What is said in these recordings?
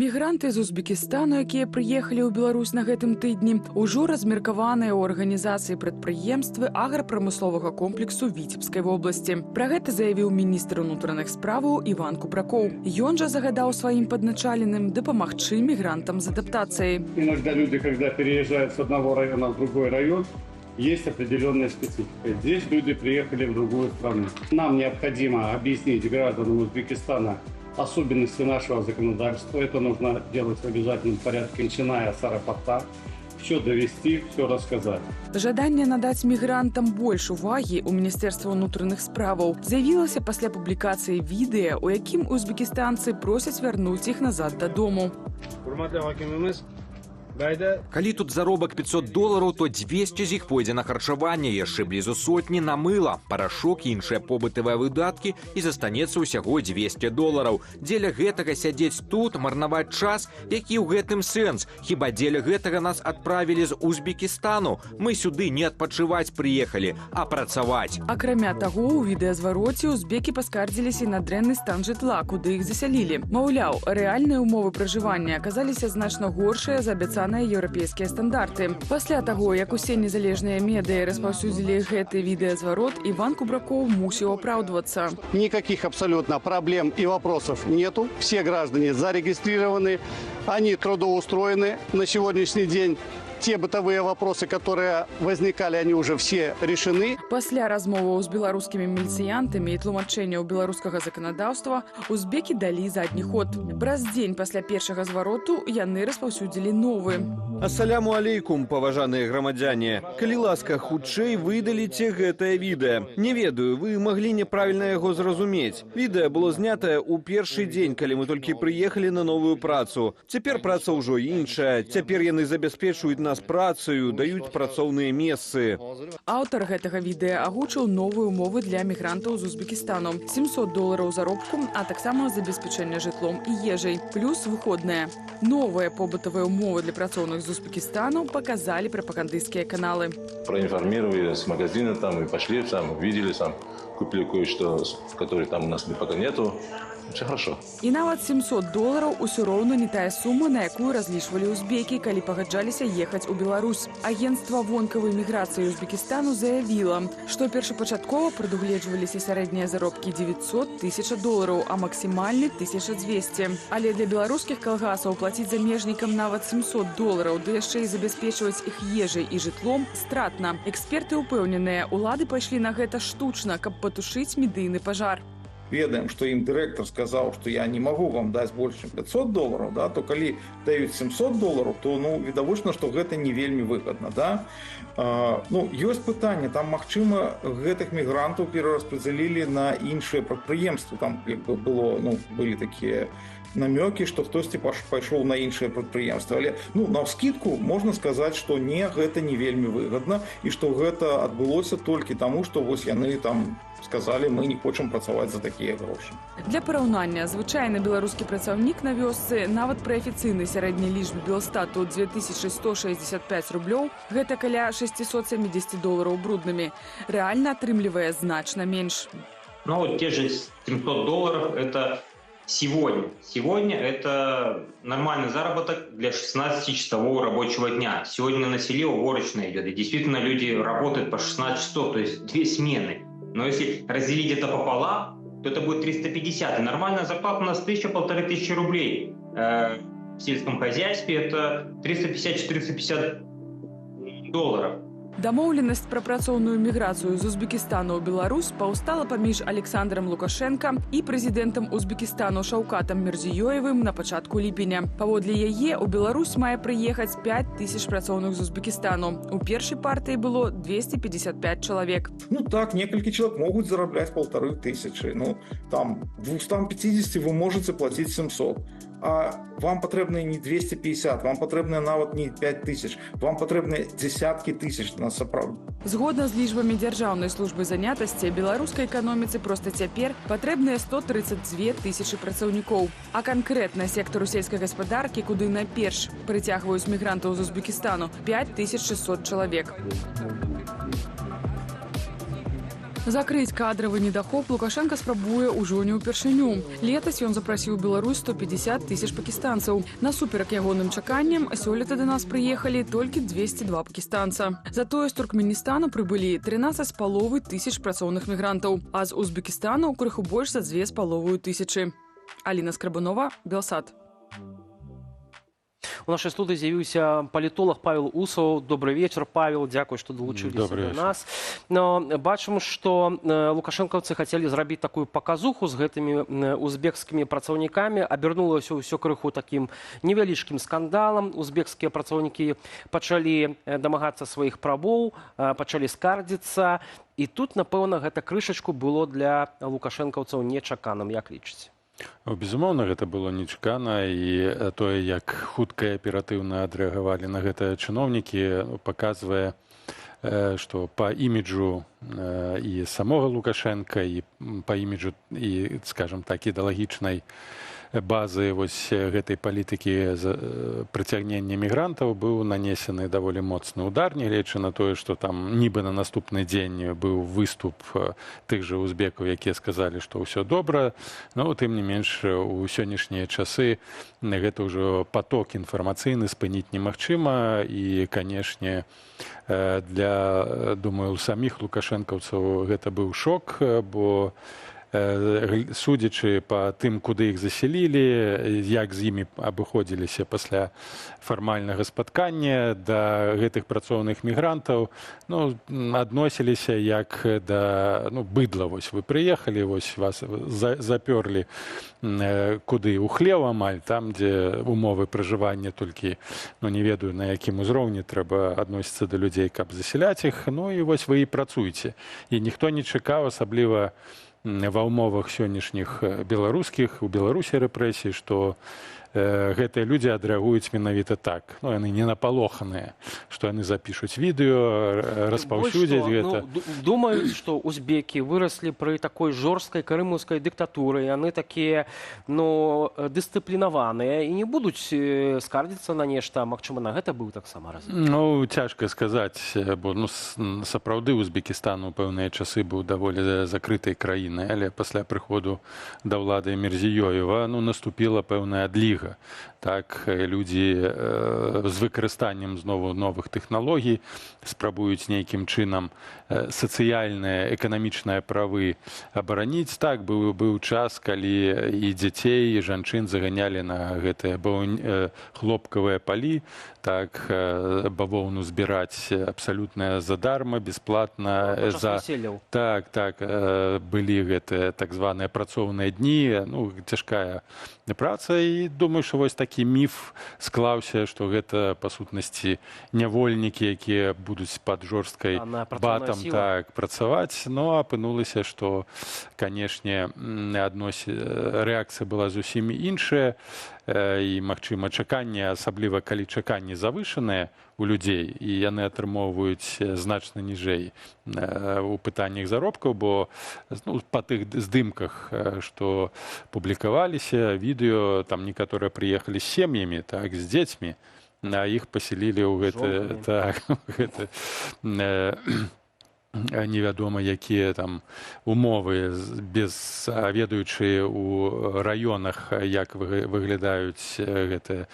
Мігранты з Узбекістану, якія прыехалі ў Беларусь на гэтым тыдні, ужо размеркаваныя ў арганізацыі прадпрыемствы аграпрамысловага комплексу Віцебскай вобласці. Пра гэта заявіў міністр унутраных справаў Іван Кубракоў. Ён жа загадаў сваім падначаленым дапамагчы мігрантам з адаптацыяй. Иногда люди, когда переезжают с одного района в другой район, есть определенная специфика. Здесь люди приехали в другую страну. Нам необходимо объяснить гражданам Узбекистана особенности нашего законодательства. Это нужно делать в обязательном порядке, начиная с аэропорта. Все довести, все рассказать. Жаданне надаць мігрантам больш увагі ў Міністэрства ўнутраных справаў з'явілася пасля публікацыі відэа, у якім узбекістанцы просяць вярнуць іх назад дадому. Калі тут заробак $500, то 200 з іх пойдзе на харчаванне, яшчэ блізу сотні на мыла, парашок і іншыя побытавыя выдаткі, і застанецца ўсяго $200. Дзеля гэтага сядзець тут, марнаваць час, які ў гэтым сэнс? Хіба дзеля гэтага нас адправілі з Узбекістану? Мы сюды не адпачываць прыехалі, а працаваць. Акрамя таго, у відэазвароце узбекі паскардзіліся на дрэнны стан жытла, куды іх засялілі. Маўляў, рэальныя ўмовы пражывання аказаліся значна горшыя за абяцаныя еўрапейскія стандарты. Пасля таго, як усе незалежныя медыа распаўсюдзілі гэты відэазварот, Иван Кубракоў мусіў апраўдвацца. Никаких абсолютно проблем и вопросов нету. Все граждане зарегистрированы, они трудоустроены на сегодняшний день. Те бытовые вопросы, которые возникали, они уже все решены. Пасля размоваў з беларускімі міліцыянтамі і тлумачэнняў беларускага заканадаўства узбекі далі задні ход. Праз дзень пасля першага звароту яны распаўсюдзілі новы. Ассаляму алейкум, паважаныя грамадзяне. Калі ласка, хутчэй выдаліце гэтае відэа. Не ведаю, вы маглі няправільна яго зразумець. Відэа было знятае ў першы дзень, калі мы толькі прыехалі на новую працу. Цяпер праца ўжо іншая. Цяпер яны забяспечваюць нас працаю, даюць працоўныя месцы. Аўтар гэтага відэа агучыў новыя ўмовы для мігрантаў з Узбекістану. $700 заробку, а таксама забеспячэнне жытлом і ежай. Плюс выходныя. Новыя побытавыя ўмовы для працоўных з Узбекистану показали пропагандистские каналы. Проинформировали с магазина там и пошли там, видели там, купили кое-что, в которой там у нас пока нету. Все хорошо. І нават $700 усё роўна не тая сума, на якую разлічвалі узбекі, калі пагаджаліся ехаць у Беларусь. Агентства вонкавай міграцыі Узбекістану заявіла, што першапачаткова прадугледжваліся сярэднія заробкі $900 000, а максімальны $1200. Але для беларускіх калгасаў плаціць замежнікам нават $700, ды яшчэ і забяспечваць іх ежай і жытлом стратна. Эксперты ўпэўненыя, улады пайшлі на гэта штучна, каб патушыць медыйны пажар. Ведаем, что им директор сказал, что я не могу вам дать больше $500, да, то коли дают $700, то відавочна, что гэта не вельмі выгодно, да. Ёсць пытанне, там магчыма гэтых мігрантаў перараспределили на іншыя прадпрыемствы, там як бы было, былі такія намёкі, што хтосьці пайшоў на іншыя прадпрыемствы, але навскідку можна сказаць, што не, гэта не вельмі выгодна і што гэта адбылося толькі таму, што вось яны там сказали, мы не хочам працаваць за такія грошы. Для параўнання, звычайны беларускі працаўнік на вёсцы нават пры афіцыйнай сярэдняй лічбе Белстату $2165, гэта каля $670 бруднымі, рэальна атрымлівае значна менш. Вот те же $700 это сегодня. Сегодня это нормальный заработок для 16-часового рабочего дня. Сегодня на селе уборочная идет, и действительно люди работают по 16 часов, то есть 2 смены. Но если разделить это пополам, то это будет 350. И нормальная зарплата у нас 1000-1500 рублей. В сельском хозяйстве это $350-450. Дамоўленасць пра працоўную міграцыю з Узбекістану ў Беларусь паўстала паміж Александром Лукашенко і прэзідэнтам Узбекістану Шаўкатам Мірзіёевым на пачатку ліпеня. Паводле яе ў Беларусь мае прыехаць 5000 працоўных з Узбекістану. У першай партыі было 255 чалавек. Так, некалькі чалавек могуць зарабляць 1500. Там 250 вы можете платіць 700. А вам патрэбныя не 250, вам патрэбныя нават не 5000, вам патрэбныя десяткі тысяч на сапраўду. Згодна з лічбамі Дзяржаўнай службы занятасці, беларускай эканоміцы проста цяпер патрэбныя 132 000 працаўнікоў. А канкрэтна сектару сельскай гаспадаркі, куды найперш прыцягваюць мігрантаў з Узбекістану, 5600 чалавек. Закрыць кадравы недахоп Лукашенко спрабуе ўжо не ўпершыню. Летась ён запрасіў Беларусь 150 тысяч пакістанцаў. Насуперак ягоным чаканням, сёлета да нас прыехалі толькі 202 пакістанца. Затое з Туркменістану прыбылі 13,5 тысяч працоўных мігрантаў, а з Узбекістану крыху больш за 2,5 тысячы. Аліна Скрабунова, Белсат. У нашай студыі з'явіўся палітолог Павел Усаў. Добрый вечер, Павел, дзякуй, што далучыліся да нас. Но бачым, што лукашэнкаўцы хацелі зрабіць такую паказуху з гэтымі узбекскімі працаўнікамі. Абярнулася ўсё крыху такім невялічкім скандалам. Узбекскія працаўнікі пачалі дамагацца сваіх правоў, пачалі скардзіцца. І тут, напэўна, гэта крышачку было для лукашэнкаўцаў нечаканым. Як лічыце? Безумоўна, гэта было нечакана, і тое, як хутка і аператыўна адрэагавалі на гэта чыноўнікі, паказвае, што па іміджу і самога Лукашенка, і па іміджу, і, скажам так, ідэалагічнай базы вось гэтай палітыкі прыцягнення мігрантаў быў нанесены даволі моцны удар, нягледзячы на тое, што там нібы на наступны дзень быў выступ тых жа узбекаў, якія сказалі, што ўсё добра, но тым не менш у сённяшнія часы гэта ўжо поток інфармацыйны спыніць немагчыма, і, канешне, для, думаю, саміх лукашэнкаўцаў гэта быў шок, бо судзячы па тым, куды іх засялілі, як з імі абыходзіліся пасля фармальнага спаткання да гэтых працоўных мігрантаў, адносіліся як да быдла. Вось вы прыехалі, вось вас запёрлі куды? У хлеў амаль, там, дзе умовы пражывання толькі, не ведаю, на якім узроўні трэба адносіцца да людзей, каб засяляць іх, і вось вы і працуеце. І ніхто не чакаў, асабліва ва ўмовах сённяшніх беларускіх, у Беларусі рэпрэсій, што гэтыя людзі адрэагуюць менавіта так. Яны не напалоханыя, што яны запішуць відэо, распаўсюдзяць гэта. Думаюць, што узбекі выраслі пры такой жорсткай крымаўскай дыктатуры. Яны такія дысцыплінаваныя і не будуць скардзіцца на нешта. Магчыма, на гэта быў таксама разлік? Цяжка сказаць, бо сапраўды Узбекістан у пэўныя часы быў даволі закрытай краінай, але пасля прыходу да ўлады Мірзіёева наступіла пэўная адліга. Так, людзі з выкарыстаннем знову новых тэхналогій спрабуюць нейкім чынам сацыяльныя, эканамічныя правы абараніць. Так, быў час, калі і дзяцей, і жанчын заганялі на гэтыя хлопкавыя палі, так, бавоўну збіраць абсалютна задарма, бесплатна. Так, былі гэтыя так званыя працоўныя дні, цяжкая праца, і думаю, што вось такі міф склаўся, што гэта, па сутнасці, нявольнікі, якія будуць пад жорсткай батам працаваць, но апынулася, што, канешне, рэакцыя была зусім іншая, і, магчыма, чаканне, асабліва калі чаканні завышаныя у людзей, і яны атрымоўваюць значна ніжэй у пытаннях заробкаў, бо па тых здымках, што публікаваліся, відэо, там некаторыя прыехалі з сем'ямі, так, з дзецьмі, а іх паселілі ў гэта невядома якія там умовы, без ведаючы ў раёнах, як выглядаюць гэтыя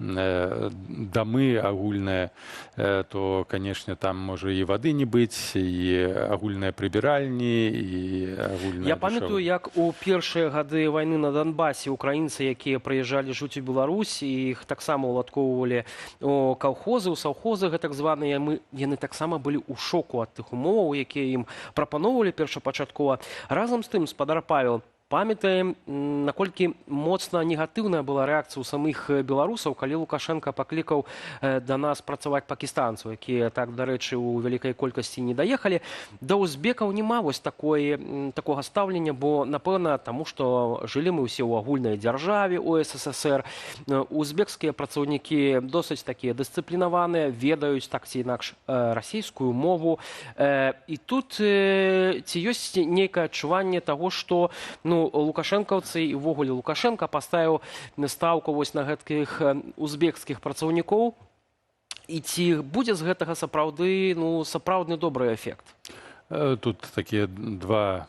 дамы агульныя, то, канешне, там можа і вады не быць, і агульныя прыбіральні, і агульная... Я памятаю, як у першыя гады вайны на Донбасе украінцы, якія прыязджалі жыць у Беларусь, і іх таксама уладкоўвалі у калхозы, у саўхозы, так званыя, яны таксама былі ў шоку ад тых умоваў, якія ім прапаноўвалі першапачаткова. Разам з тым, спадар Павел, памятаем, наколькі моцна негатыўная была рэакцыя ў самых беларусаў, калі Лукашенко паклікаў да нас працаваць пакістанцаў, якія, так, дарэчы, у вялікай колькасці не даехалі. Да узбекаў няма вось такога стаўлення, бо, напэўна, таму што жылі мы ўсе ў агульнай дзяржаве, у СССР. Узбекскія працаўнікі досыць такія дысцыплінаваныя, ведаюць так ці інакш расійскую мову. І тут ці ёсць нейкае адчуванне таго, што лукашэнкаўцы і ўвогуле Лукашенко паставіў стаўку вось на гэткіх узбекскіх працаўнікоў, і ці будзе з гэтага сапраўдны добры эфект? Тут такія два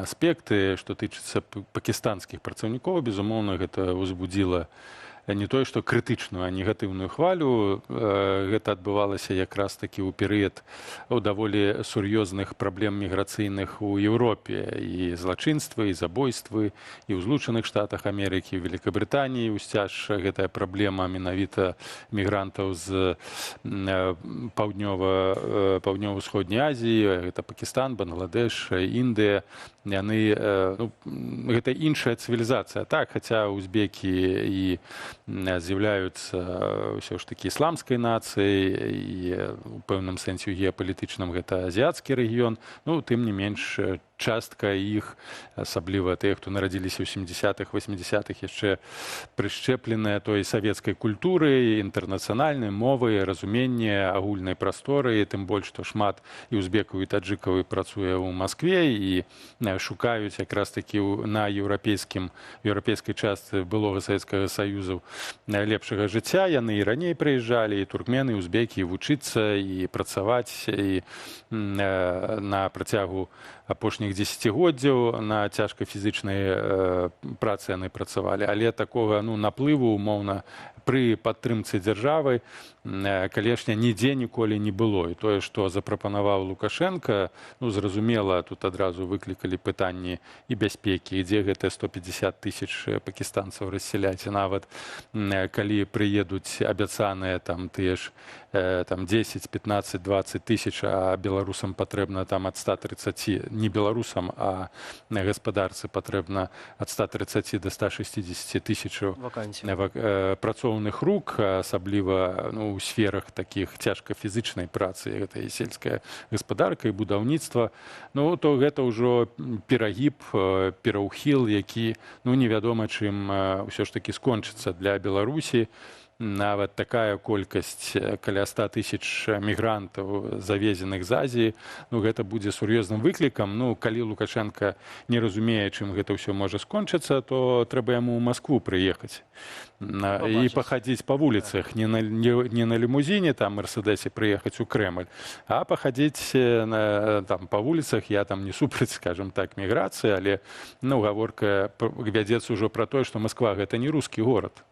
аспекты, што тычыцца пакістанскіх працаўнікоў. Безумоўна, гэта ўзбудзіла не тое, што крытычную, а негатыўную хвалю. Гэта адбывалася якраз такі ў перыяд даволі сур'ёзных праблем міграцыйных у Еўропе. І злачынствы, і забойствы, і ў Злучаных Штатах Амерыкі, і ў Великабрытаніі ўсцяж гэтая праблема менавіта мігрантаў з паўднёва-ўсходняй Азіі. Гэта Пакістан, Бангладеш, Індыя. Яны, гэта іншая цывілізацыя. Так, хаця узбекі і з'яўляюцца ўсё ж такі ісламскай нацыяй, і у пэўным сэнсе геапалітычным гэта азіяцкі рэгіён, тым не менш частка іх, асабліва тыя, хто нарадзіліся ў 70-х, 80-х, яшчэ прышчэпленыя той савецкай культуры, інтэрнацыянальнай мовы, разуменне агульнай прасторы, тым больш, што шмат і узбекаў, і таджыкаў працуе ў Маскве і шукаюць якраз такі на еўрапейскай частцы былога Савецкага Саюзу лепшага жыцця. Яны і раней прыязджалі, і туркмены, і узбекі, і вучыцца, і працаваць, і на працягу апошніх дзесяцігоддзяў на цяжкай фізічнай працы яны працавалі. Але такога наплыву, умоўна, пры падтрымцы дзяржавы, канешне, нідзе ніколі не было. І тое, што запрапанаваў Лукашенко, зразумела, тут адразу выклікалі пытанні і бяспекі, ідзе гэтыя 150 тысяч пакістанцаў рассяляць. І нават калі прыедуць абяцаныя тыя ж 10, 15, 20 тысяч, а беларусам патрэбна ад 130, не беларусам, а гаспадарцы патрэбна ад 130 до 160 тысячаў працоўных рук, асабліва у сферах такіх цяжка фізычнай працы, гэта і сельская гаспадарка, і будаўніцтва, то гэта ўжо перагіб, пераўхіл, які невядома чым ўсё ж такі скончыцца для Беларусі. Нават такая колькасць, каля 100 тысяч мігрантаў, завезеных з Азіі, гэта будзе сур'ёзным выклікам. Калі Лукашенко не разумее, чым гэта ўсё можа скончыцца, то трэба яму ў Маскву прыехаць і пахадзіць па вуліцах, не на лімузіне, Мерседесе прыехаць у Крэмль, а пахадзіць па вуліцах. Я не супраць, скажем так, міграцыі, але гаворка вядзецца ўжо пра тое, што Масква гэта не рускі горад.